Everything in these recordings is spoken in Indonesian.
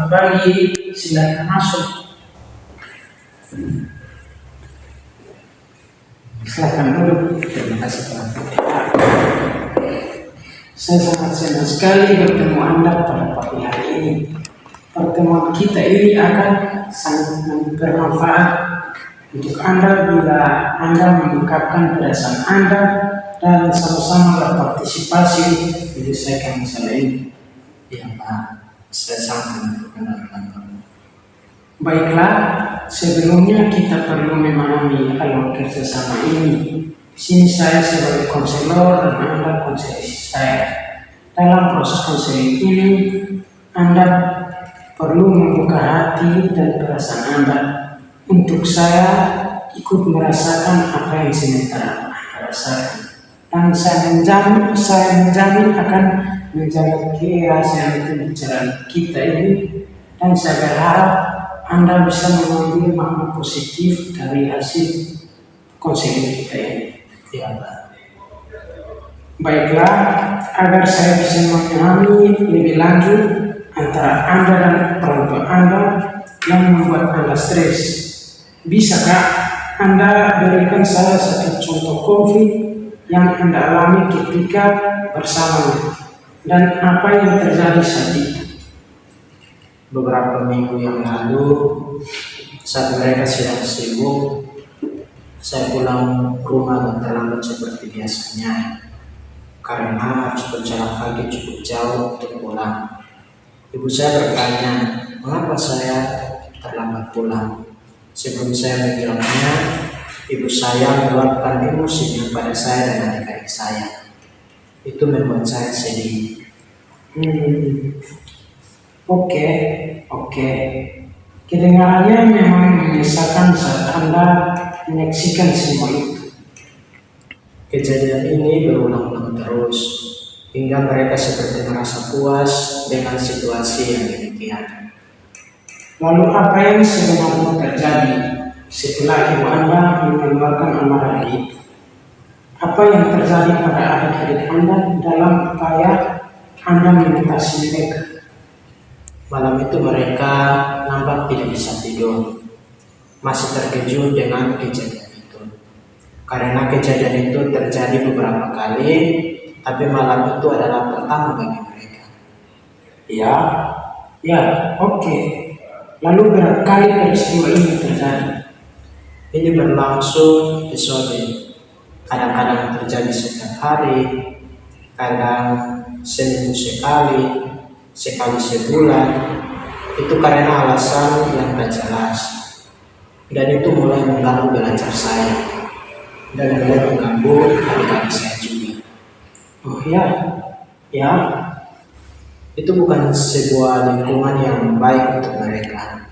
Selamat pagi, silakan masuk. Silakan duduk. Terima kasih Pak. Saya sangat senang sekali bertemu Anda pada pagi hari ini. Pertemuan kita ini akan sangat bermanfaat untuk Anda bila Anda mengungkapkan perasaan Anda dan sama-sama berpartisipasi menyelesaikan masalah ini. Ya Pak, saya sangat membutuhkan kamu. Baiklah, sebelumnya kita perlu memahami alur kerjasama ini. Di sini saya sebagai konselor dan Anda konselor saya. Dalam proses konseling ini, Anda perlu membuka hati dan perasaan Anda. Untuk saya ikut merasakan apa yang sementara Anda rasakan. Dan saya menjamin akan menjaga kerahasiaan pembicaraan kita ini, dan saya berharap Anda bisa mengambil makna positif dari hasil konseling kita ini. Ya Pak. Baiklah, agar saya bisa memahami lebih lanjut antara Anda dan orang tua Anda yang membuat Anda stres, bisakah Anda berikan saya satu contoh konflik yang Anda alami ketika bersama dan apa yang terjadi saat itu? Beberapa minggu yang lalu, saat mereka sedang sibuk, saya pulang ke rumah dan terlambat seperti biasanya karena harus berjalan kaki cukup jauh untuk pulang. Ibu saya bertanya, mengapa saya terlambat pulang? Sebelum saya menjawabnya, ibu saya meluapkan emosinya pada saya dan adik-adik saya. Itu membuat saya sedih. Oke. Kedengarannya memang menyesalkan saat Anda menyaksikan semua itu. Kejadian ini berulang-ulang terus, hingga mereka seperti merasa puas dengan situasi yang demikian. Lalu apa yang sebenarnya terjadi setelah ibu Anda mengeluarkan amarah itu? Apa yang terjadi pada adik-adik Anda dalam upaya Anda mengatasi mereka? Malam itu mereka nampak tidak bisa tidur, masih terkejut dengan kejadian itu. Karena kejadian itu terjadi beberapa kali, tapi malam itu adalah pertama bagi mereka. Oke. Lalu berapa kali peristiwa ini terjadi? Ini berlangsung episode. Kadang-kadang terjadi setiap hari, kadang seminggu sekali sebulan. Itu karena alasan yang tak jelas, dan itu mulai mengganggu belajar saya dan mulai mengganggu adik-adik saya juga. Oh ya. Itu bukan sebuah lingkungan yang baik untuk mereka.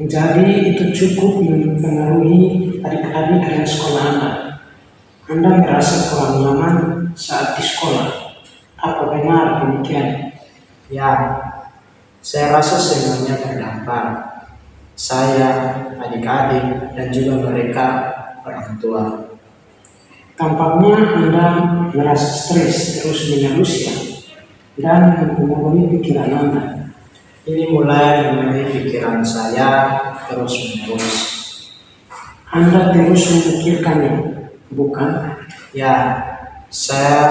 Jadi itu cukup mempengaruhi adik-adik dan sekolah Anda. Anda merasa kurang nyaman saat di sekolah. Apa benar demikian? Ya, saya rasa semuanya terdampak. Saya, adik-adik, dan juga mereka orang tua. Tampaknya Anda merasa stres terus-menerus ya, dan mempengaruhi pikiran Anda. Ini mulai memenuhi pikiran saya terus-menerus. Anda terus memikirkannya, bukan? Ya, saya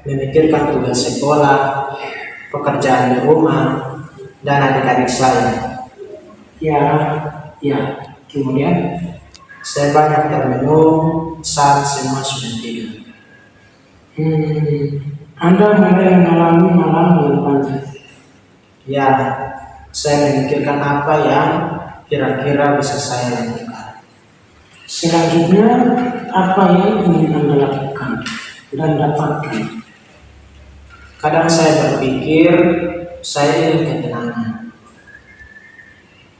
memikirkan tugas sekolah, pekerjaan di rumah, dan adik-adik saya. Ya. Kemudian? Saya banyak termenung saat semua sudah tidur. Anda mulai mengalami malam yang panjang. Ya, saya memikirkan apa yang kira-kira bisa saya lakukan. Selanjutnya, apa yang ingin Anda lakukan dan dapatkan? Kadang saya berpikir saya ingin ketenangan,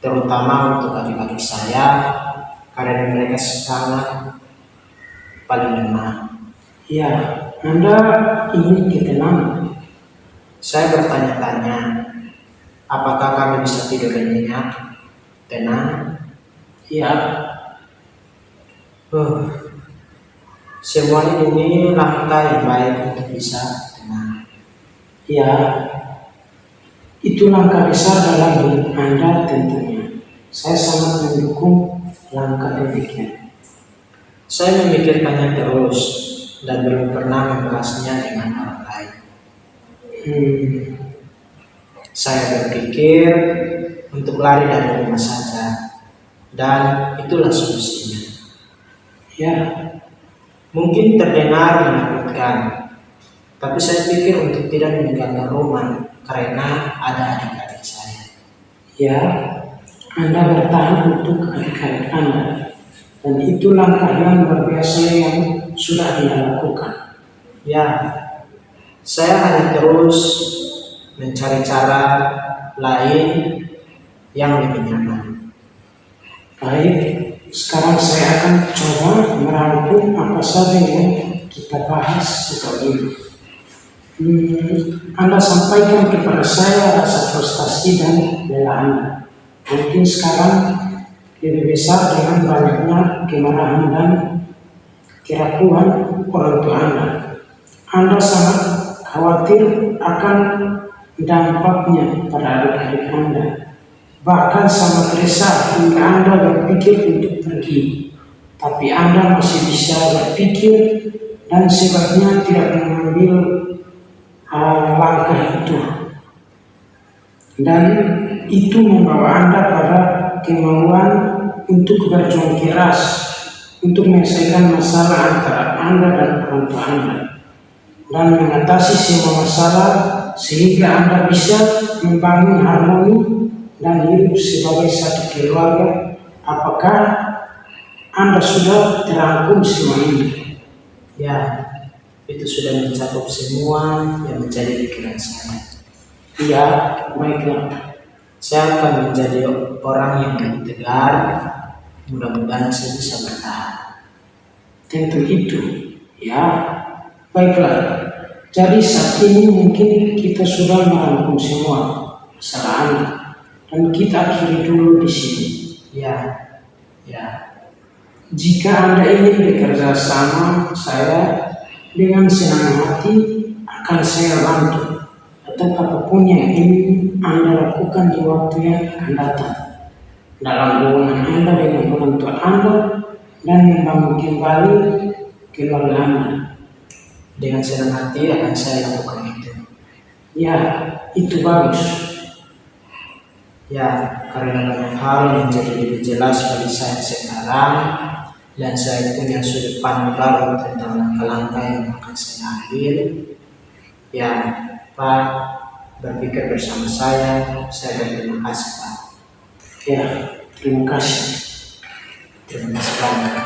terutama untuk adik-adik saya karena mereka sangat paling lemah. Ya, Anda ingin ketenangan. Saya bertanya-tanya, apakah kami bisa tidur nyenyak, tenang? Ya. Semua ini langkah yang baik untuk bisa tenang. Ya, Itu langkah besar dalam hidup Anda tentunya. Saya sangat mendukung langkah demikian. Saya memikirkannya terus dan belum pernah membahasnya dengan orang lain. Saya berpikir untuk lari dari rumah saja, dan itulah solusinya. Ya, Mungkin terdengar menakutkan, tapi saya pikir untuk tidak meninggalkan rumah karena ada adik-adik saya. ya, Anda bertahan untuk adik-adik Anda. Dan itu langkah yang luar biasa yang sudah Anda lakukan. Ya, saya hanya terus mencari cara lain yang lebih nyaman. Baik, sekarang saya akan coba merangkum apa saja yang kita bahas sejauh ini. Anda sampaikan kepada saya rasa frustasi dan bela Anda. Mungkin sekarang lebih besar dengan banyaknya kemarahan dan kerapuhan orang tua Anda. Anda sangat khawatir akan dampaknya pada adik-adik Anda. Bahkan sangat resah hingga Anda berpikir untuk pergi. Tapi Anda masih bisa berpikir dan sebaiknya tidak mengambil langkah itu. Dan itu membawa Anda pada kemauan untuk berjuang keras untuk menyelesaikan masalah antara Anda dan orang tua Anda dan mengatasi semua masalah sehingga Anda bisa membangun harmoni dan hidup sebagai satu keluarga. Apakah Anda sudah terangkum semua ini? Ya, itu sudah mencakup semua yang menjadi pikiran saya. Ya, baiklah. Saya akan menjadi orang yang lebih tegar. Mudah-mudahan saya bisa bertahan. Tentu itu. Ya, baiklah. Jadi saat ini mungkin kita sudah merangkum semua masalah Anda. Dan kita akhiri dulu di sini. Ya. Jika Anda ingin bekerja sama saya, dengan senang hati akan saya bantu. Atau apapun yang ingin Anda lakukan di waktu yang akan datang. Dalam hubungan Anda dengan orang tua Anda dan membangun kembali keluarga Anda. Dengan senang hati akan saya lakukan itu. Ya, itu bagus. Ya, karena banyak hal yang menjadi lebih jelas bagi saya sekarang, dan saya punya sudut pandang baru tentang langkah-langkah yang akan saya ambil. Ya, Pak, berpikir bersama saya berterima kasih, Pak. Ya, terima kasih. Terima kasih banyak.